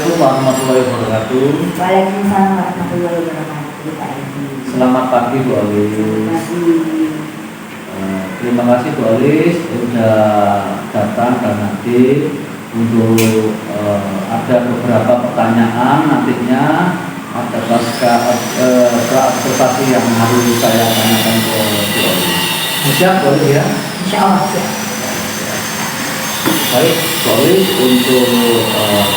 Assalamualaikum warahmatullahi wabarakatuh. Waalaikumsalam warahmatullahi wabarakatuh, Pak Edi. Selamat pagi Bu Alis. Selamat pagi. Terima kasih Bu Alis sudah datang dan hadir untuk ada beberapa pertanyaan nantinya ada observasi yang harus saya tanyakan ke Bu Alis. Siap Bu Alis ya? Insya Allah siap. Baik, sorry untuk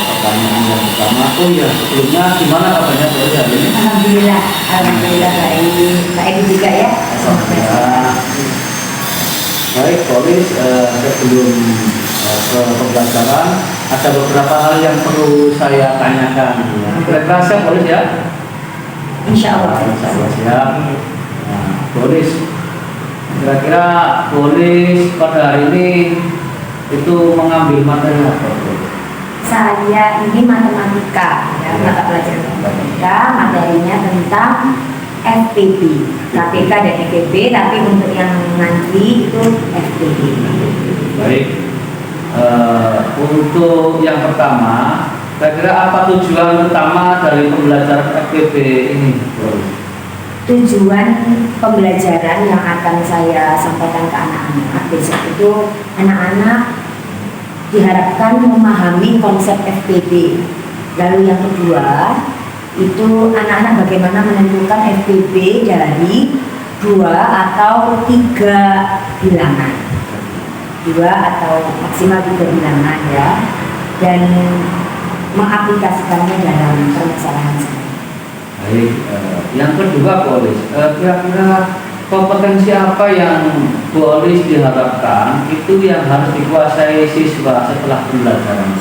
pertanyaan yang pertama. Oh ya, sebelumnya gimana kabarnya Bu Alis hari ini? Alhamdulillah baik. Pak Edi juga ya. Alhamdulillah. Baik, Polis, sebelum ke pembelajaran ada beberapa hal yang perlu saya tanyakan. Kira-kira siap Polis ya? Insya Allah. Insya Allah siap. Nah, Polis, kira-kira Polis pada hari ini itu mengambil materi apa? Saya ini matematika, ya, mata pelajaran matematika, materinya tentang FPB, KPK dan EKB, tapi untuk yang nanti itu FPB. Baik, untuk yang pertama, kira-kira apa tujuan utama dari pembelajaran FPB ini? Tujuan pembelajaran yang akan saya sampaikan ke anak-anak besok itu anak-anak diharapkan memahami konsep FPB. Lalu yang kedua itu anak-anak bagaimana menentukan FPB dari 2 atau 3 bilangan, 2 atau maksimal 3 bilangan ya, dan mengaplikasikannya dalam permasalahan saya. Baik, yang kedua Polis, kira-kira kompetensi apa yang Polis diharapkan itu yang harus dikuasai siswa setelah pembelajaran?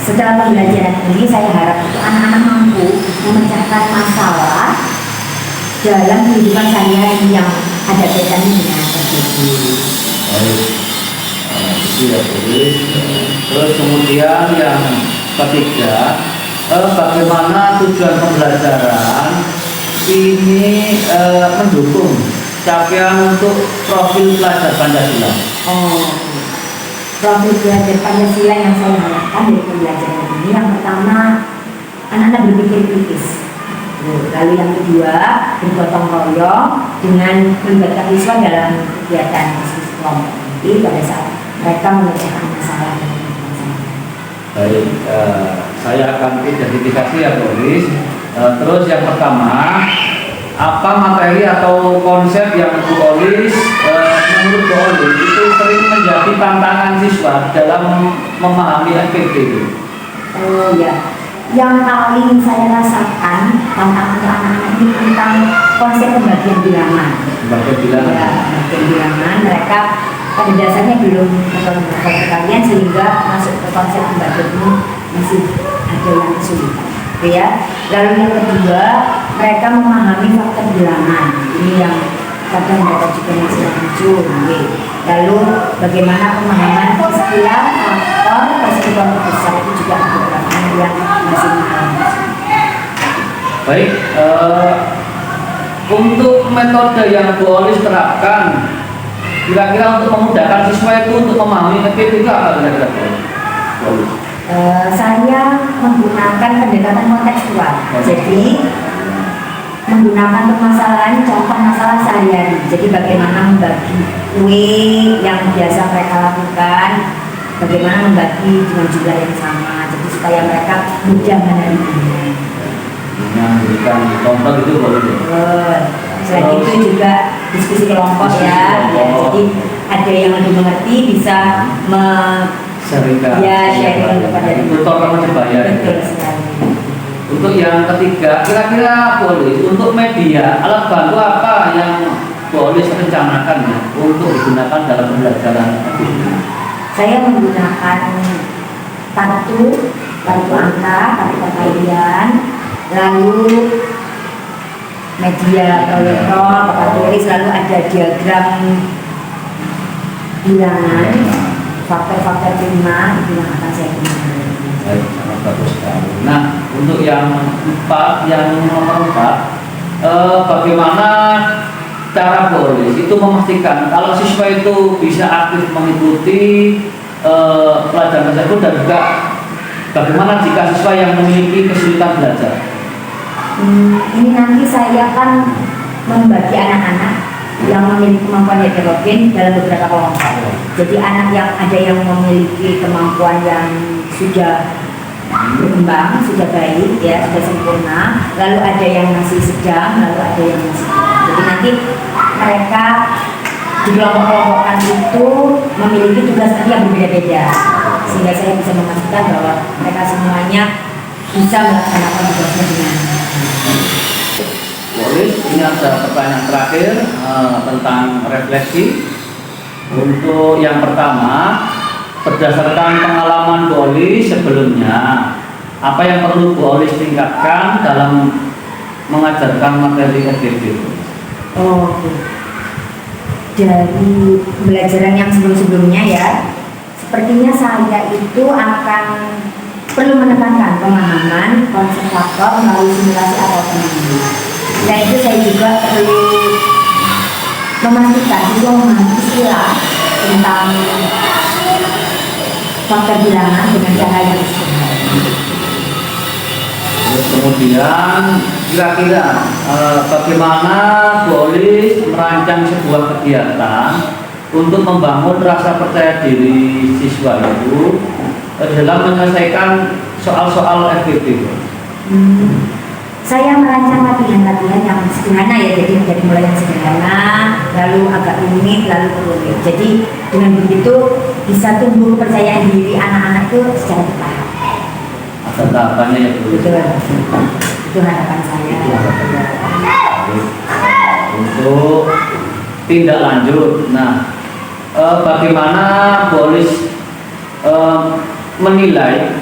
Setelah pembelajaran ini saya harap anak-anak mampu memecahkan masalah dalam kehidupan sehari-hari yang ada kaitannya dengan FPB. Baik, itu ya Polis. Terus kemudian yang ketiga, bagaimana tujuan pembelajaran ini mendukung capaian untuk profil pelajar Pancasila. Profil pelajar Pancasila yang saya harapkan dari pembelajaran ini, yang pertama anak-anak berpikir kritis, lalu yang kedua bergotong royong dengan melibatkan siswa dalam kegiatan diskusi kelompok nanti pada saat mereka memecahkan masalah. Baik, saya akan identifikasi ya Polis. Terus yang pertama, apa materi atau konsep yang Bu Olis menurut Bu Olis itu sering menjadi tantangan siswa dalam memahami FPB itu? Oh ya, yang paling saya rasakan tantangan anak-anak ini tentang konsep pembagian bilangan. Pembagian bilangan. Ya, pembagian bilangan mereka pada dasarnya belum kalian sehingga masuk ke konsep pembagian ini masih ada yang kesulitan. Ya, lalu yang kedua mereka memahami faktor bilangan, ini yang kadang mereka juga masih muncul. Lalu bagaimana pemahaman istilah faktor persekutuan besar itu juga ada beberapa yang masih memahami. Baik, untuk metode yang Bu Olis terapkan, kira-kira untuk memudahkan siswa itu untuk memahami FPB itu apa kira-kira Bu Olis? Saya menggunakan pendekatan kontekstual, jadi menggunakan permasalahan contoh masalah sehari-hari. Jadi bagaimana membagi kue yang biasa mereka lakukan, bagaimana membagi dengan jumlah yang sama, jadi supaya mereka mudah menerimanya. Memberikan contoh itu boleh. Selain itu juga diskusi kelompok ya, jadi ada yang lebih mengerti bisa sharing kepada teman sebaya. Betul sekali. Untuk yang ketiga, kira-kira Polis untuk media alat bantu apa yang Polis rencanakan ya untuk digunakan dalam pembelajaran FPB? Saya menggunakan kartu angka, kartu perkalian, lalu media proyektor, papan tulis, lalu ada diagram bilangan, faktor-faktor prima itu yang akan saya gunakan. Baik, sangat bagus sekali. Nah, untuk yang nomor 4, bagaimana cara Polis itu memastikan kalau siswa itu bisa aktif mengikuti pelajaran tersebut dan juga Bagaimana jika siswa yang memiliki kesulitan belajar? Ini nanti saya akan membagi anak-anak yang memiliki kemampuan heterogen dalam beberapa kelompok. Jadi anak yang ada yang memiliki kemampuan yang sudah berkembang, sudah baik, ya sudah sempurna. Lalu ada yang masih sedang, lalu ada yang masih kurang. Jadi nanti mereka di kelompok-kelompokkan itu memiliki tugas nanti yang berbeda-beda, sehingga saya bisa memastikan bahwa mereka semuanya bisa melaksanakan tugasnya dengan Boris, ini ada pertanyaan terakhir tentang refleksi. Untuk yang pertama, berdasarkan pengalaman Bu Olis sebelumnya, apa yang perlu Bu Olis tingkatkan dalam mengajarkan materi FGD? Oh, dari pembelajaran yang sebelum-sebelumnya ya, sepertinya saya itu akan perlu menekankan pemahaman konsep faktor melalui simulasi atau penelitian. Dan itu saya juga perlu memastikan siswa memahami istilah tentang faktor bilangan dengan cara yang sederhana. Terus kemudian kira-kira bagaimana Bu Olis merancang sebuah kegiatan untuk membangun rasa percaya diri siswa itu dalam menyelesaikan soal-soal FGD? Saya merancang latihan-latihan yang sederhana ya, jadi dari mulai yang sederhana, lalu agak rumit, lalu rumit. Jadi dengan begitu bisa tumbuh kepercayaan diri anak-anak itu secara bertahap. Ada tahapannya ya Bu? Betul, itu harapan saya. Untuk tindak lanjut, nah bagaimana Bu Olis menilai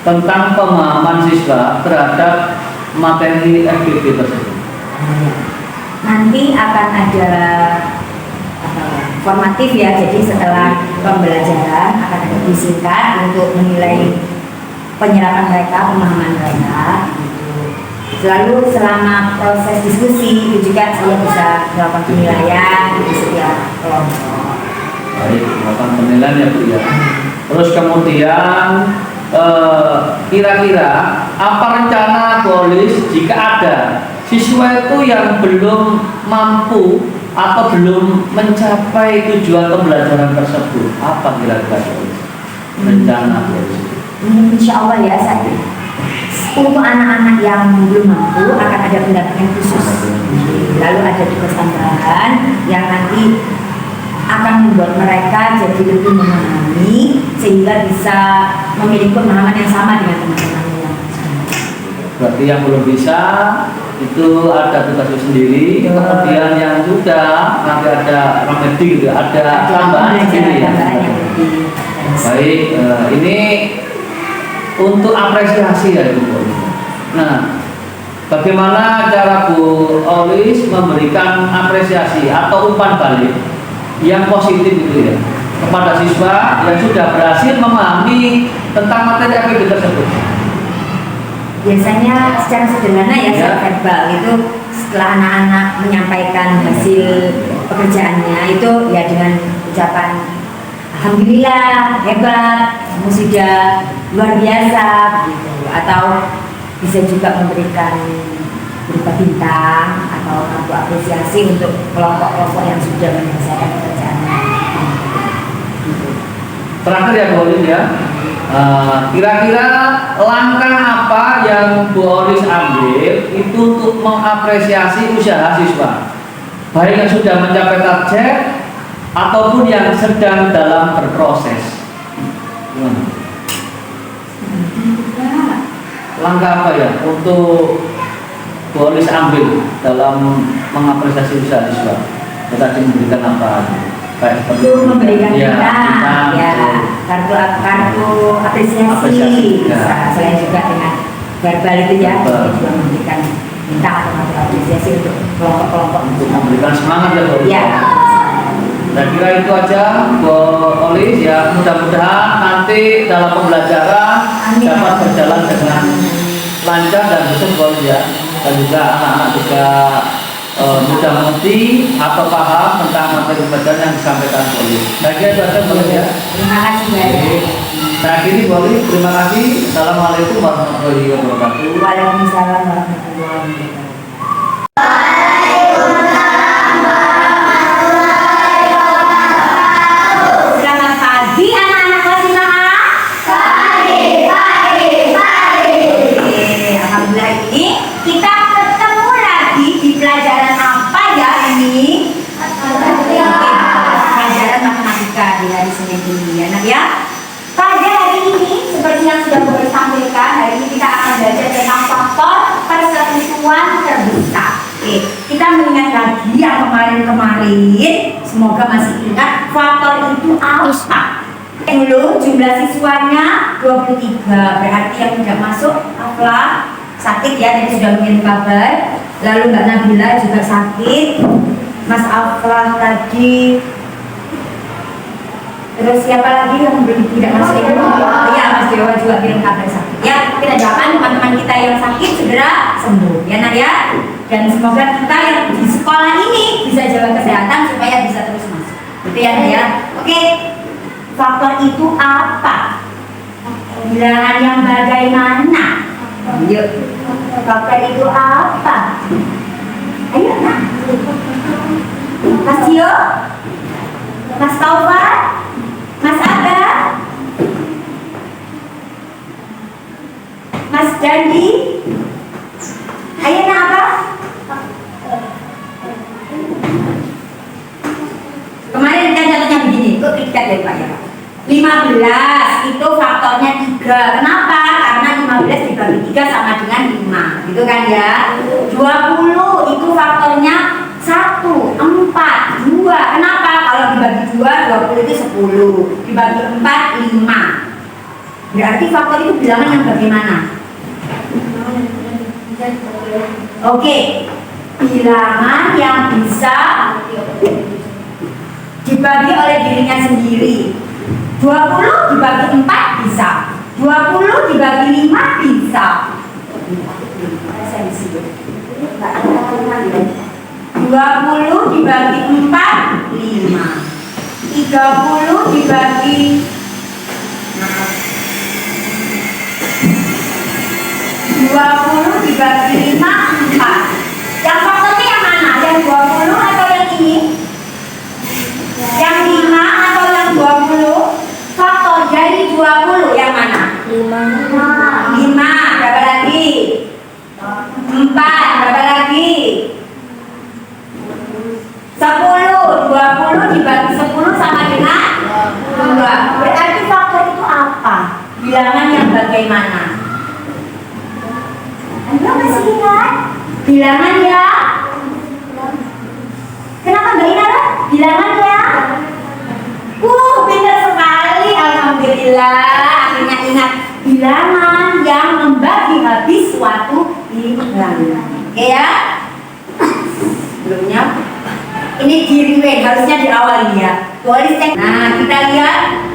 tentang pemahaman siswa terhadap materi FGD tersebut? Nanti akan ada formatif ya, jadi setelah pembelajaran akan ada disingkat untuk menilai penyerapan mereka, pemahaman mereka gitu. Lalu selama proses diskusi itu juga saya bisa melakukan penilaian di setiap kelompok. Baik, melakukan penilaian ya Bu ya. Terus kemudian kira-kira apa rencana Bu Olis jika ada siswa itu yang belum mampu atau belum mencapai tujuan pembelajaran tersebut? Apa kira-kira Bu Olis rencana Bu Olis? Insya Allah ya, untuk anak-anak yang belum mampu akan ada pendampingan khusus. Lalu ada tugas tambahan yang nanti akan membuat mereka jadi lebih memahami sehingga bisa memiliki pemahaman yang sama dengan teman-teman yang berarti yang belum bisa itu ada tugas sendiri, kemudian yang sudah nanti ada remedi gitu, ada tambahan sendiri ya. Baik, ini untuk apresiasi ya Bu Olis. Nah, bagaimana cara Bu Olis memberikan apresiasi atau umpan balik yang positif gitu ya kepada siswa yang sudah berhasil memahami tentang materi FGD tersebut? Biasanya secara sederhana ya, secara verbal itu setelah anak-anak menyampaikan hasil pekerjaannya itu ya dengan ucapan alhamdulillah, hebat, kamu sudah luar biasa gitu. Atau bisa juga memberikan berupa bintang atau kartu apresiasi untuk kelompok-kelompok yang sudah menyelesaikan pekerjaannya. Terakhir ya Bu Olis ya, kira-kira langkah apa yang Bu Olis ambil itu untuk mengapresiasi usaha siswa, baik yang sudah mencapai target ataupun yang sedang dalam berproses? Langkah apa ya untuk Bu Olis ambil dalam mengapresiasi usaha siswa? Kita memberikan apa? Kayak Itu memberikan ya, bintang, ya, kartu apresiasi. Ya. Selain juga dengan verbal itu ya, kita juga memberikan bintang atau kartu apresiasi untuk kelompok-kelompok untuk memberikan semangat ya Bu Olis. Ya. Saya kira itu aja Bu Olis ya, mudah-mudahan nanti dalam pembelajaran dapat berjalan dengan lancar dan betul Bu Olis ya, dan juga anak-anak juga mudah mengerti atau paham tentang materi pelajaran yang disampaikan polis. Saya kira itu aja boleh ya. Terima kasih banyak. Saya akhiri boleh. Terima kasih. Assalamualaikum warahmatullahi wabarakatuh. Waalaikumsalam warahmatullahi wabarakatuh. Selamat pagi anak-anak kelas 5A. Oke, alhamdulillah ini kita ketemu lagi di pelajaran apa ya ini? Pelajaran matematika di hari Senin ini ya nak ya. Pada hari ini seperti yang sudah boleh sampaikan, hari ini kita akan belajar tentang faktor persekutuan terbesar. Oke, kita mengingat lagi yang kemarin-kemarin, semoga masih ingat faktor itu apa. Dulu jumlah siswanya 23, berarti yang tidak masuk Afla sakit ya, tadi sudah mengirim kabar. Lalu Mbak Nabila juga sakit, Mas Afla tadi. Terus siapa lagi yang belum tidak masuk itu? Ya, Mas Dewa juga kirim kabar sakit. Ya, kita doakan teman-teman kita yang sakit segera sembuh, ya nak ya. Dan semoga kita yang di sekolah ini bisa jaga kesehatan supaya bisa terus masuk. Gitu ya nak ya. Oke, faktor itu apa? Bilangan yang bagaimana? Yuk, faktor itu apa? Ayo nak. Mas Tio, Mas Taufan, Mas Aga, Mas Dandi, ayo nak apa? Kemarin kita catatnya begini, kok kita lihat Pak ya. 15 itu faktornya 3. Kenapa? Karena 15 dibagi 3 sama dengan 5, gitu kan ya. 20 itu faktornya 1, 4, 2. Kenapa? Kalau dibagi 2, 20 itu 10. Dibagi 4, 5. Berarti faktor itu bilangan yang bagaimana? Oke, bilangan yang bisa dibagi oleh dirinya sendiri. 20 dibagi 4 bisa. 20 dibagi 5 bisa. 20 dibagi 4, 5. 30 dibagi 20 dibagi 5, 4. Yang faktornya yang mana? Yang 20 atau yang ini? Yang 5 atau yang 20? Faktor dari 20 yang mana? 5. Berapa lagi? 4. Berapa lagi? 10. 20 dibagi 10 sama dengan 2. Berarti faktor itu apa? Bilangan yang bagaimana? Anda masih ingat? Bilangan ya? Kenapa Mbak Inara? Bilangan ya? Pintar sekali, alhamdulillah. Akhirnya ingat bilangan yang membagi habis suatu bilangan. Oke ya? Sebelumnya ini di rewind, harusnya di awal ya. Tulis cek. Nah, kita lihat.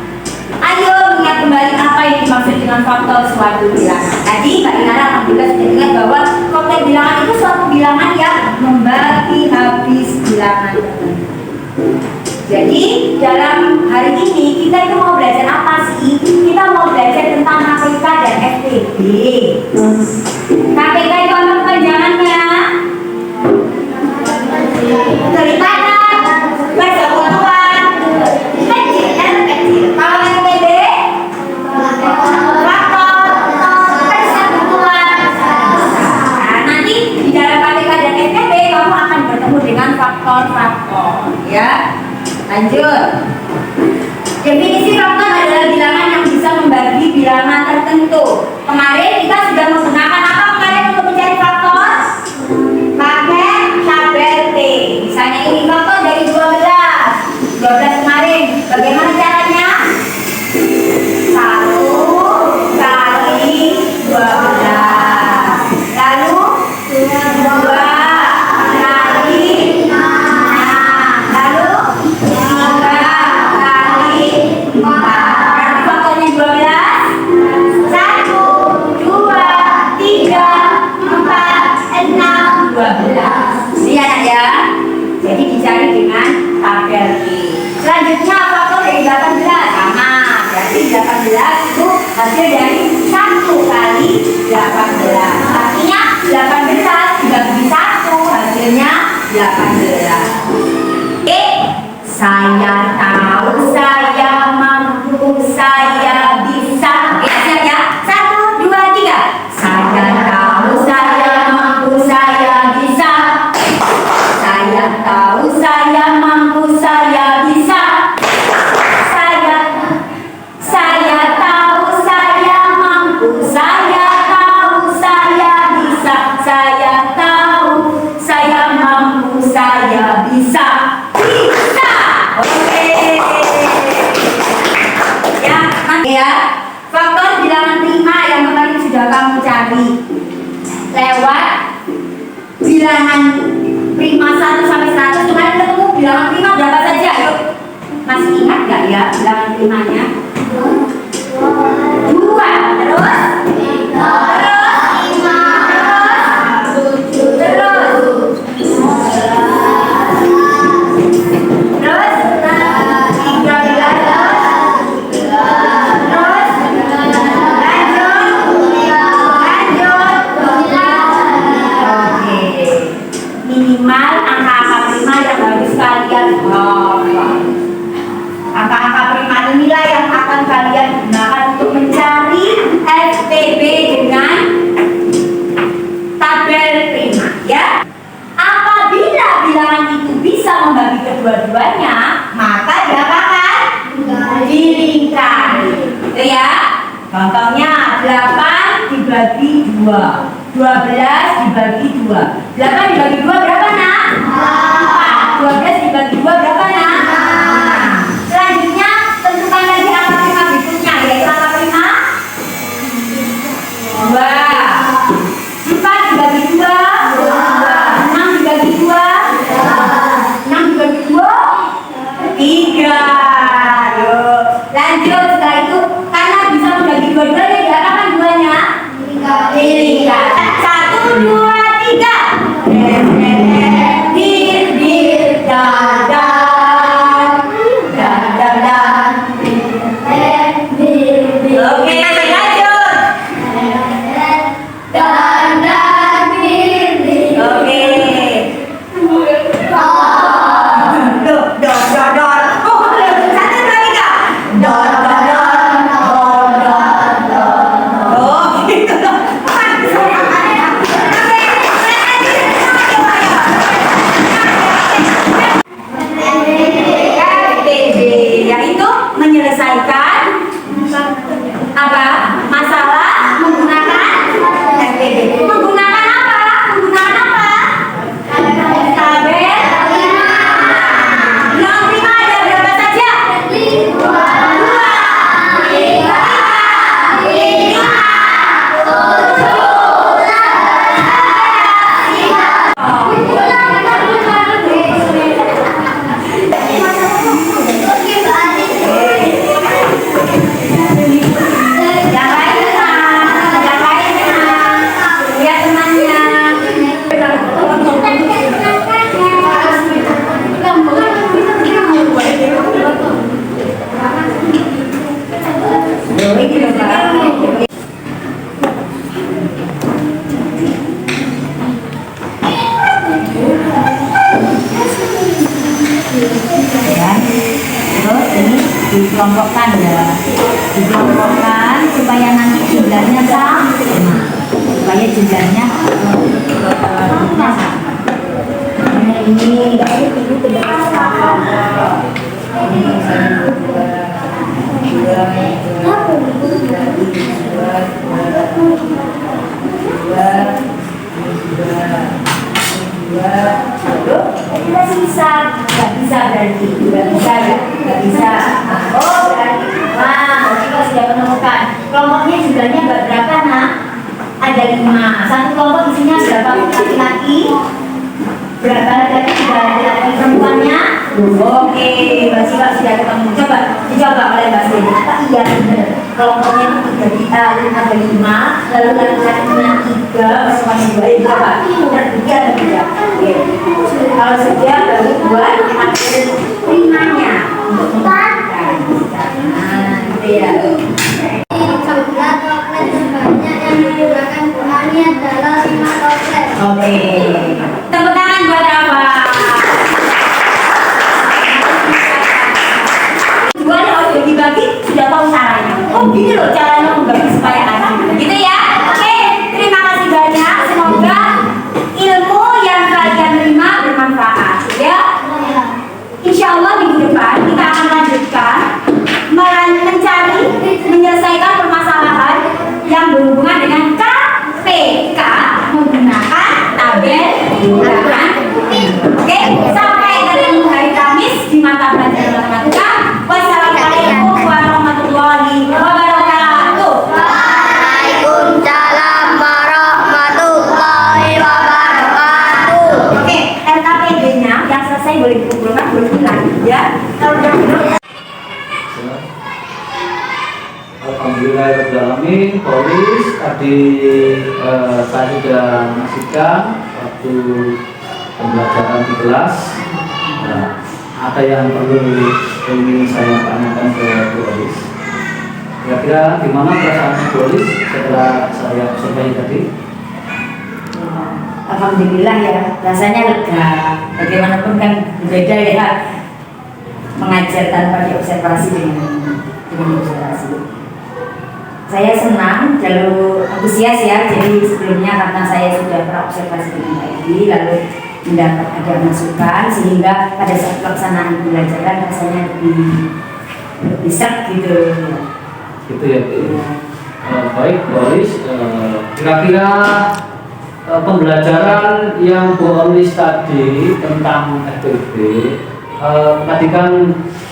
Ayo ingat kembali apa yang dimaksud dengan faktor suatu bilangan. Tadi Mbak Inara alhamdulillah sudah ingat bahwa faktor bilangan itu suatu bilangan yang membagi habis bilangan tertentu. Jadi dalam hari ini kita itu mau belajar apa sih? Kita mau belajar tentang KPK dan FTB. KPK itu apa kepanjangannya? Daripada persekutuan kecil dan kecil. Kalau FTB faktor persekutuan besar. Nah, nanti di dalam KPK dan FTB kamu akan bertemu dengan faktor-faktor, ya. Lanjut. Definisi faktor adalah bilangan yang bisa membagi bilangan tertentu. Kemarin kita sudah menggunakan apa kemarin untuk mencari faktor? Pakai tabel T. Misalnya ini faktor dari 12 kemarin. Bagaimana caranya? 1 kali 12. Lalu 2 kali 6. Lalu 3 18. Artinya 18 dibagi 1 hasilnya 18. Saya tahu, saya mampu, saya bisa. Siap ya? 1, 2, 3. Saya tahu, saya mampu, saya bisa. Saya tahu, saya mampu, saya bisa. Saya tahu, saya mampu, saya tahu, saya bisa. Saya tahu, saya mampu, saya bisa. Bisa. Oke. Ya, nanti ya. Faktor bilangan prima yang kemarin sudah kamu cari lewat bilangan prima 1 sampai 100. Kemarin ketemu bilangan prima berapa saja? Yuk. Masih ingat nggak ya bilangan primanya? 2. Terus? Minimal angka-angka prima yang harus kalian hafal. Angka-angka prima inilah yang akan kalian gunakan untuk mencari SPB dengan tabel prima, ya. Apabila bilangan itu bisa membagi kedua-duanya, maka diapakan? Dilingkari. Itu ya. Contohnya 8 dibagi 2, 12 dibagi 2. 8 dibagi 2 berapa, Nak? 4. 12 dibagi 2 berapa, Nak? Selanjutnya tentukan lagi angka prima berikutnya, yaitu angka prima 2. 4 dibagi 2, 6 dibagi 2, 6 dibagi 2, 3. Yuk, lanjut. Setelah itu karena bisa membagi dua-duanya, diapakan duanya? Dilingkar. 1, 2, 3. Oke, lanjut. Oke. Yaitu menyelesaikan apa? Masalah menggunakan SPB. Menggunakan apa? Menggunakan apa? Tabel prima. Bilangan prima ada berapa saja? 2, 3, dikelompokkan ya, dikelompokkan supaya nanti jumlahnya sama, supaya jumlahnya sama. Ini kita sisa, nggak bisa berarti, nggak bisa ya, nggak bisa. Oh berarti, wah, kita sudah menemukan kelompoknya jumlahnya berapa, Nak? Ada 5. Satu kelompok isinya berapa laki-laki? Berapa laki-laki? Laki-laki perempuannya? Oke, Mbak Siva sudah ketemu. Coba dicoba oleh Mbak Siva. Iya benar. Kelompoknya itu ada 5, lalu laki-lakinya 3, perempuannya 2. Coba terbukti atau tidak? Oke. Kalau sudah baru buat hasil primanya untuk membuktikan. Nah, gitu ya. Jumlah toples banyak yang digunakan tadi saya sudah menyaksikan waktu pembelajaran di kelas. Nah, ada yang perlu ingin saya tanyakan ke Bu Olis. Kira-kira gimana perasaan Bu Olis setelah saya survei tadi? Alhamdulillah ya, rasanya lega. Bagaimanapun kan berbeda ya mengajar tanpa diobservasi dengan observasi. Saya senang, lalu antusias ya. Jadi sebelumnya karena saya sudah berobservasi dengan baik, lalu mendapat ada masukan sehingga pada saat pelaksanaan pembelajaran rasanya lebih serak gitu. Gitu ya. Baik, Bu Olis. Kira-kira pembelajaran yang Bu Olis tadi tentang FPB, tadi kan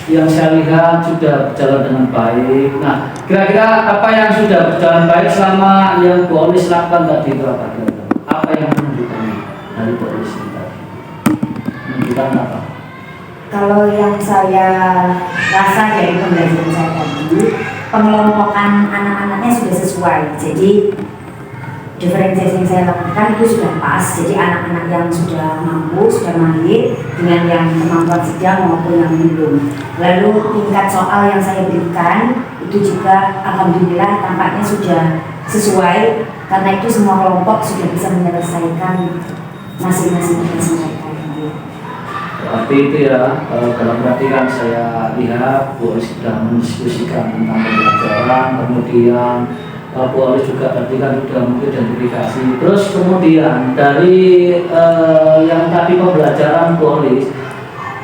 yang saya lihat sudah berjalan dengan baik. Nah, kira-kira apa yang sudah berjalan baik selama yang Bu Olis lakukan tadi itu apa? Apa yang menunjukkannya dari Bu Olis tadi? Menunjukkan apa? Kalau yang saya rasa dari pembelajaran saya tadi, pengelompokan anak-anaknya sudah sesuai. Jadi diferensiasi yang saya lakukan itu sudah pas. Jadi anak-anak yang sudah mampu, sudah mahir dengan yang kemampuan sedang maupun yang belum. Lalu tingkat soal yang saya berikan itu juga alhamdulillah tampaknya sudah sesuai, karena itu semua kelompok sudah bisa menyelesaikan masing-masing tugas mereka. Berarti itu ya, dalam perhatian saya lihat Bu Olis sudah mendiskusikan tentang pembelajaran, kemudian Bu Olis juga tadi kan sudah mengidentifikasi. Terus kemudian dari yang tadi pembelajaran Bu Olis,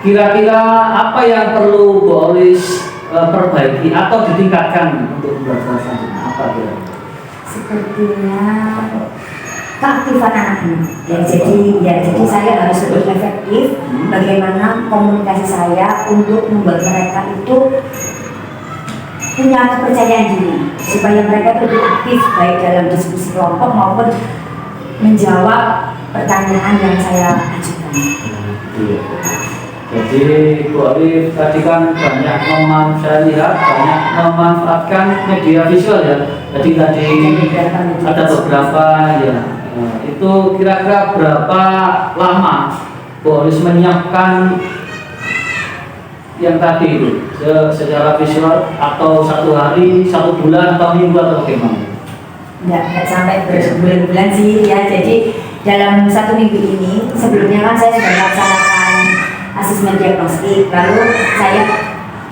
kira-kira apa yang perlu Bu Olis perbaiki atau ditingkatkan untuk pembelajaran selanjutnya? Apa kira? Sepertinya keaktifan anak-anak. Jadi saya harus lebih efektif bagaimana komunikasi saya untuk membuat mereka itu punya kepercayaan diri, supaya mereka lebih aktif baik dalam diskusi kelompok maupun menjawab pertanyaan yang saya ajukan. Jadi Bu Olis tadi kan banyak saya lihat banyak memanfaatkan media visual ya. Jadi tadi ada beberapa ya. Itu kira-kira berapa lama Bu Olis menyiapkan yang tadi itu secara visual, atau 1 hari, 1 bulan, atau minggu, atau bagaimana? Enggak sampai berbulan-bulan sih ya. Jadi dalam 1 minggu ini, sebelumnya kan saya sudah melaksanakan asesmen diagnostik, lalu saya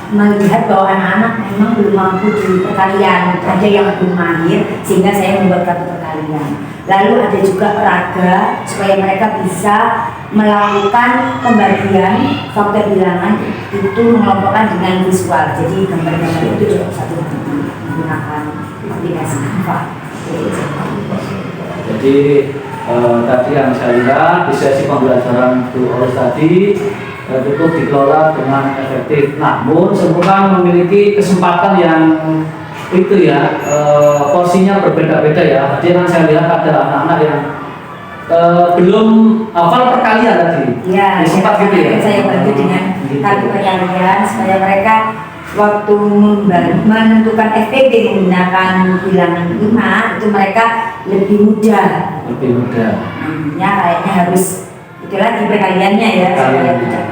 melihat bahwa anak-anak memang belum mampu di perkalian, ada yang belum mahir sehingga saya membuat kartu perkalian. Lalu ada juga peraga supaya mereka bisa melakukan pembagian faktor bilangan itu mengelompokkan dengan visual. Jadi gambar-gambar itu juga satu menggunakan aplikasi Canva. Jadi tadi yang saya lihat di sesi pembelajaran Bu Olis tadi cukup dikelola dengan efektif. Namun semua memiliki kesempatan yang itu ya, porsinya berbeda-beda ya. Tadi kan saya lihat ada anak-anak yang belum hafal perkalian tadi. Ya, sempat gitu ya. Saya bantu dengan kartu perkalian supaya mereka waktu menentukan FPB menggunakan bilangan 5 itu mereka lebih mudah. Lebih mudah. Ya kayaknya harus itu lagi perkaliannya ya. Supaya tidak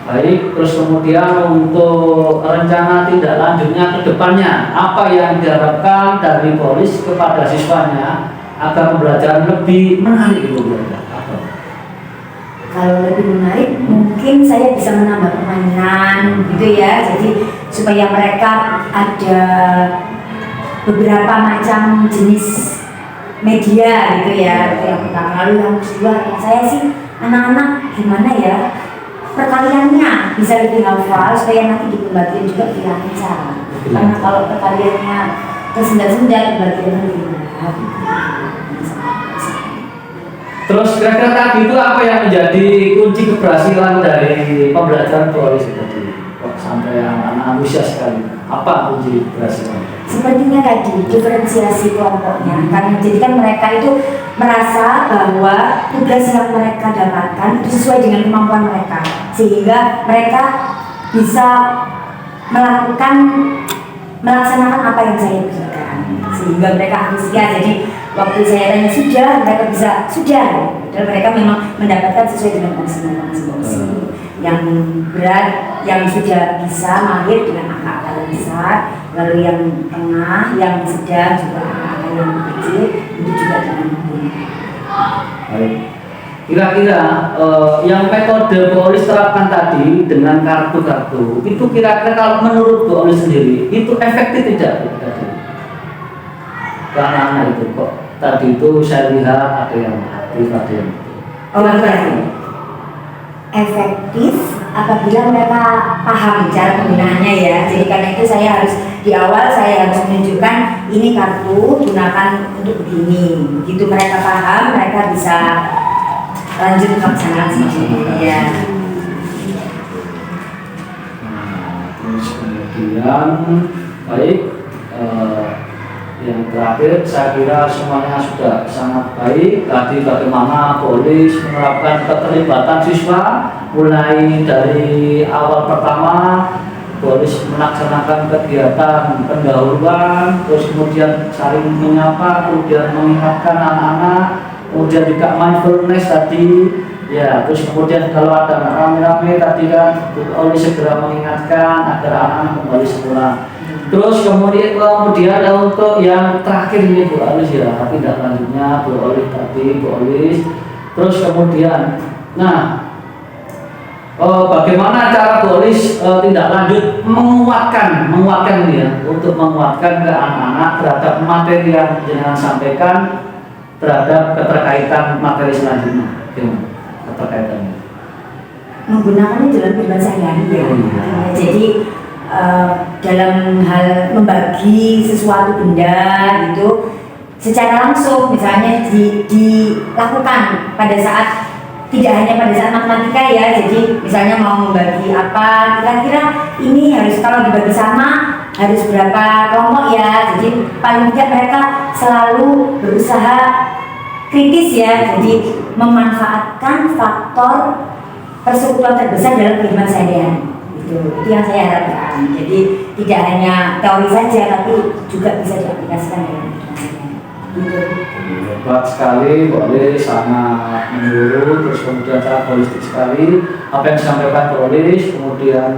Baik, terus kemudian untuk rencana tindak lanjutnya ke depannya, apa yang diharapkan dari Bu Olis kepada siswanya agar pembelajaran lebih menarik Bu? Kalau lebih menarik, mungkin saya bisa menambah permainan gitu ya. Jadi supaya mereka ada beberapa macam jenis media gitu ya. Yang pertama, lalu yang kedua, saya sih anak-anak gimana ya? Perkaliannya bisa lebih hafal supaya nanti di pembagian juga lebih lancar. Karena kalau perkaliannya tersendat-sendat, pembagiannya lebih berat. Terus kira-kira tadi itu apa yang menjadi kunci keberhasilan dari pembelajaran Bu Olis tadi? Sampai anak-anak antusias sekali. Apa kunci keberhasilan? Sepertinya tadi diferensiasi kelompoknya, karena jadi kan mereka itu merasa bahwa tugas yang mereka dapatkan itu sesuai dengan kemampuan mereka, sehingga mereka bisa melakukan melaksanakan apa yang saya berikan sehingga mereka antusias. Jadi waktu saya tanya sudah, mereka bisa sudah, dan mereka memang mendapatkan sesuai dengan fungsi yang berat, yang sudah bisa mahir dengan angka-angka yang besar, lalu yang tengah, yang sedang juga angka yang kecil itu juga dengan baik. Kira-kira yang metode Bu Olis terapkan tadi dengan kartu-kartu itu kira-kira kalau menurut Bu Olis sendiri itu efektif tidak Bu, tadi ke anak-anak itu kok tadi itu saya lihat ada yang aktif ada yang efektif apabila mereka paham cara penggunaannya ya. Jadi karena itu saya harus di awal saya harus menunjukkan ini kartu gunakan untuk begini. Begitu mereka paham, mereka bisa lanjut melaksanakan sendiri ya. Terus kemudian baik, yang terakhir saya kira semuanya sudah sangat baik. Tadi bagaimana Polis menerapkan keterlibatan siswa mulai dari awal pertama Polis melaksanakan kegiatan pendahuluan, terus kemudian saling menyapa, kemudian mengingatkan anak-anak, kemudian juga mindfulness tadi ya, terus kemudian kalau ada rame-rame tadi kan Polis segera mengingatkan agar anak-anak kembali sekolah. Terus kemudian untuk yang terakhir ini Bu Olis ya, tindak lanjutnya Bu Olis tadi Bu Olis. Terus kemudian, nah bagaimana cara Bu Olis tindak lanjut menguatkan ini ya, untuk menguatkan ke anak-anak terhadap materi yang jangan sampaikan terhadap keterkaitan materi selanjutnya, gimana keterkaitannya? Menggunakannya dalam kehidupan sehari-hari ya. Jadi dalam hal membagi sesuatu benda itu secara langsung misalnya dilakukan pada saat tidak hanya pada saat matematika ya. Jadi misalnya mau membagi apa, kira-kira ini harus kalau dibagi sama harus berapa kelompok ya. Jadi paling tidak mereka selalu berusaha kritis ya. Jadi memanfaatkan faktor persekutuan terbesar dalam kehidupan sehari-hari. Itu yang saya harapkan. Jadi tidak hanya teori saja, tapi juga bisa diaplikasikan dalam hebat sekali, boleh sangat menyeluruh, terus kemudian sangat holistik sekali apa yang disampaikan Polis. Kemudian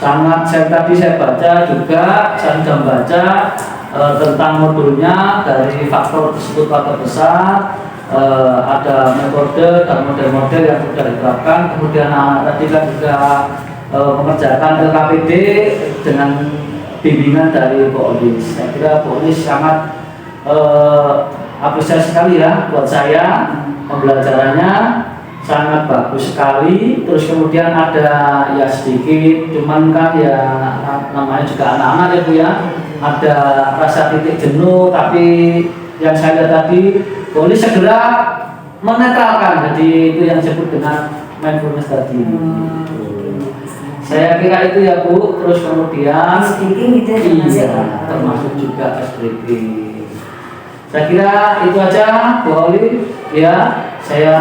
sangat saya baca juga, saya sudah baca tentang modulnya dari faktor tersebut besar. Ada metode dan model-model yang sudah diterapkan. Kemudian tadi kan juga mengerjakan LKPD dengan bimbingan dari Polis. Saya kira Polis sangat apresiasi sekali ya buat saya, pembelajarannya sangat bagus sekali. Terus kemudian ada ya sedikit, cuman kan ya namanya juga anak-anak ya Bu ya, ada rasa titik jenuh, tapi yang saya lihat tadi Polis segera menetralkan. Jadi itu yang disebut dengan mindfulness tadi. Saya kira itu ya Bu. Terus kemudian iya, termasuk juga SBP. Saya kira itu aja Bu Oli ya. Saya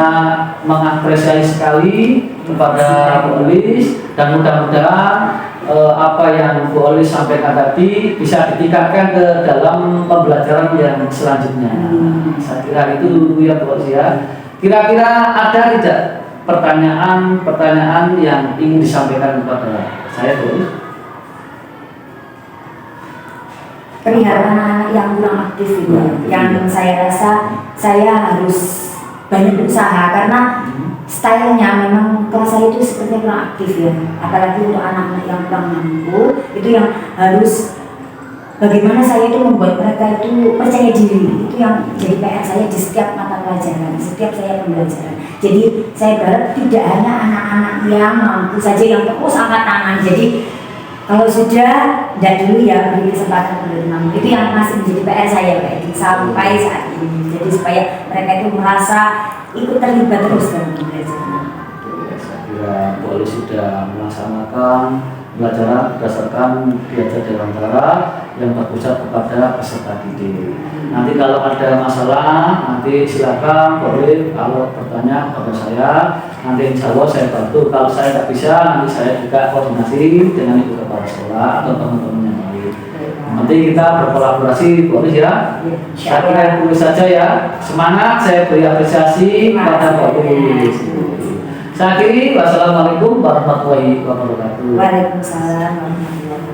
mengapresiasi sekali kepada Bu Olis dan mudah-mudahan apa yang Bu Olis sampaikan tadi bisa ditingkatkan ke dalam pembelajaran yang selanjutnya. Saya kira itu dulu ya Bu Olis ya. Kira-kira ada tidak pertanyaan yang ingin disampaikan kepada saya Bu Olis? Perihal anak-anak yang kurang aktif ini, yang saya rasa saya harus banyak berusaha karena stylenya memang kelas saya itu sepertinya kurang aktif ya. Apalagi untuk anak-anak yang kurang mampu, itu yang harus bagaimana saya itu membuat mereka itu percaya diri. Itu yang jadi PR saya di setiap mata pelajaran, setiap saya pembelajaran. Jadi saya berharap tidak hanya anak-anak yang mampu saja yang terus angkat tangan. Jadi kalau sudah, tidak dulu ya beri kesempatan untuk mampu. Itu yang masih menjadi PR saya Pak Edi sampai saat ini. Jadi supaya mereka itu merasa ikut terlibat terus dalam pembelajaran. Saya kira Polis sudah melaksanakan pembelajaran berdasarkan belajar dalam cara yang berpusat kepada peserta didik. Nanti kalau ada masalah, nanti silakan boleh kalau bertanya kepada saya. Nanti insya Allah saya bantu. Kalau saya tidak bisa, nanti saya juga koordinasi dengan ibu kepala sekolah atau teman-teman yang lain. Terima Nanti kita berkolaborasi Bu Olis ya. Saya kira itu saja ya. Semangat, saya beri apresiasi kepada Bu Olis. Saya akhiri, wassalamualaikum warahmatullahi wabarakatuh. Waalaikumsalam warahmatullahi wabarakatuh.